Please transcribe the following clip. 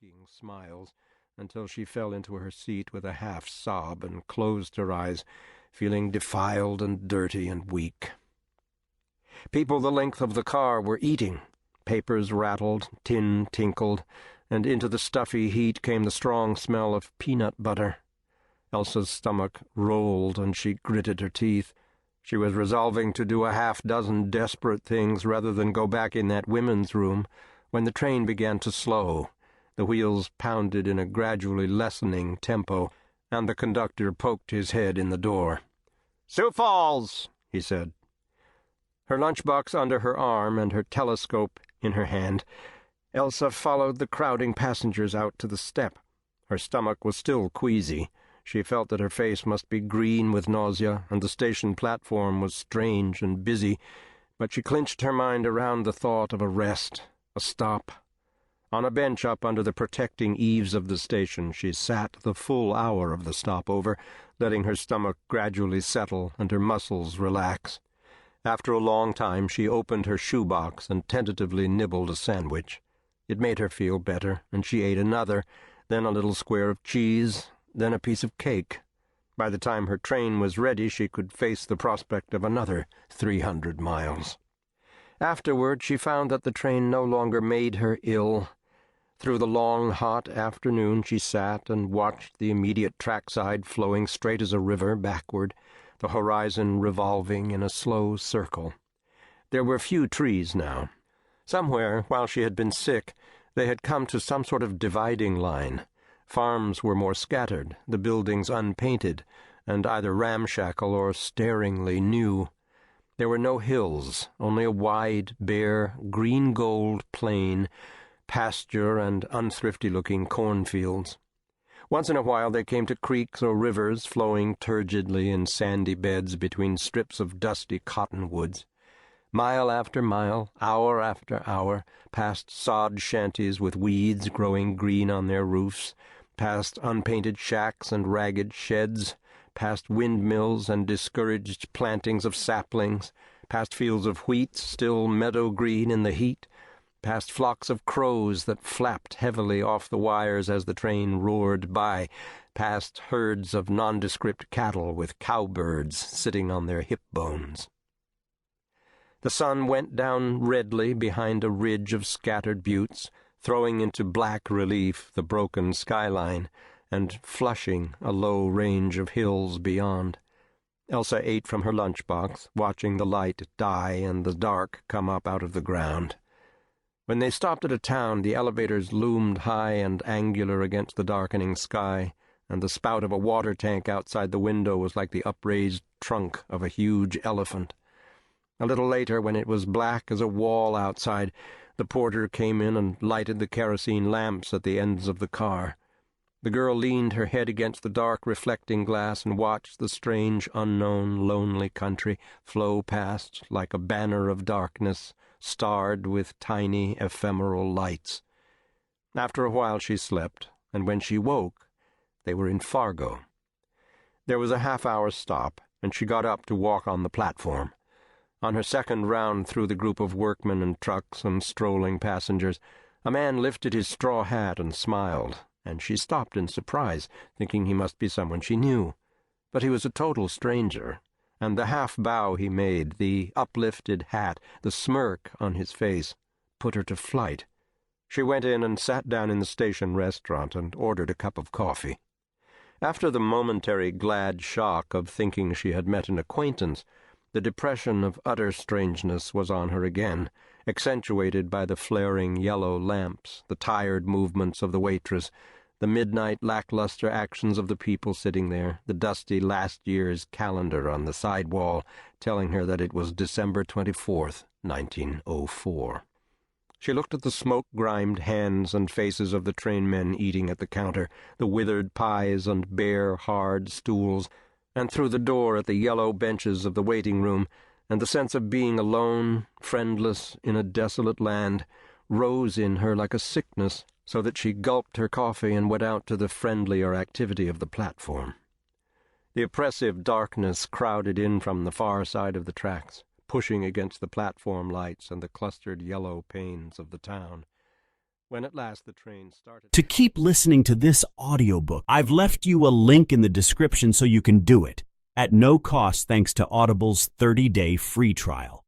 mocking smiles, until she fell into her seat with a half-sob and closed her eyes, feeling defiled and dirty and weak. People the length of the car were eating. Papers rattled, tin tinkled, and into the stuffy heat came the strong smell of peanut butter. Elsa's stomach rolled, and she gritted her teeth. She was resolving to do a half-dozen desperate things rather than go back in that women's room, when the train began to slow. The wheels pounded in a gradually lessening tempo, and the conductor poked his head in the door. "Sioux Falls," he said. Her lunchbox under her arm and her telescope in her hand, Elsa followed the crowding passengers out to the step. Her stomach was still queasy. She felt that her face must be green with nausea, and the station platform was strange and busy, but she clenched her mind around the thought of a rest, a stop. On a bench up under the protecting eaves of the station, she sat the full hour of the stopover, letting her stomach gradually settle and her muscles relax. After a long time, she opened her shoebox and tentatively nibbled a sandwich. It made her feel better, and she ate another, then a little square of cheese, then a piece of cake. By the time her train was ready, she could face the prospect of another 300 miles. Afterward, she found that the train no longer made her ill. Through the long, hot afternoon, she sat and watched the immediate trackside flowing straight as a river backward, the horizon revolving in a slow circle. There were few trees now. Somewhere, while she had been sick, they had come to some sort of dividing line. Farms were more scattered, the buildings unpainted, and either ramshackle or staringly new. There were no hills, only a wide, bare, green-gold plain, pasture and unthrifty-looking cornfields. Once in a while they came to creeks or rivers flowing turgidly in sandy beds between strips of dusty cottonwoods. Mile after mile, hour after hour, past sod shanties with weeds growing green on their roofs, past unpainted shacks and ragged sheds, past windmills and discouraged plantings of saplings, past fields of wheat still meadow-green in the heat, past flocks of crows that flapped heavily off the wires as the train roared by, past herds of nondescript cattle with cowbirds sitting on their hip bones. The sun went down redly behind a ridge of scattered buttes, throwing into black relief the broken skyline and flushing a low range of hills beyond. Elsa ate from her lunchbox, watching the light die and the dark come up out of the ground. When they stopped at a town, the elevators loomed high and angular against the darkening sky, and the spout of a water tank outside the window was like the upraised trunk of a huge elephant. A little later, when it was black as a wall outside, the porter came in and lighted the kerosene lamps at the ends of the car. The girl leaned her head against the dark reflecting glass and watched the strange, unknown, lonely country flow past like a banner of darkness, starred with tiny, ephemeral lights. After a while she slept, and when she woke, they were in Fargo. There was a half-hour stop, and she got up to walk on the platform. On her second round through the group of workmen and trucks and strolling passengers, a man lifted his straw hat and smiled, and she stopped in surprise, thinking he must be someone she knew. But he was a total stranger, and the half-bow he made, the uplifted hat, the smirk on his face, put her to flight. She went in and sat down in the station restaurant and ordered a cup of coffee. After the momentary glad shock of thinking she had met an acquaintance, the depression of utter strangeness was on her again, accentuated by the flaring yellow lamps, the tired movements of the waitress, the midnight lackluster actions of the people sitting there, the dusty last year's calendar on the side wall telling her that it was December 24th, 1904. She looked at the smoke-grimed hands and faces of the trainmen eating at the counter, the withered pies and bare, hard stools, and through the door at the yellow benches of the waiting room, and the sense of being alone, friendless, in a desolate land, rose in her like a sickness, so that she gulped her coffee and went out to the friendlier activity of the platform. The oppressive darkness crowded in from the far side of the tracks, pushing against the platform lights and the clustered yellow panes of the town. When at last the train started. To keep listening to this audiobook, I've left you a link in the description so you can do it, at no cost thanks to Audible's 30-day free trial.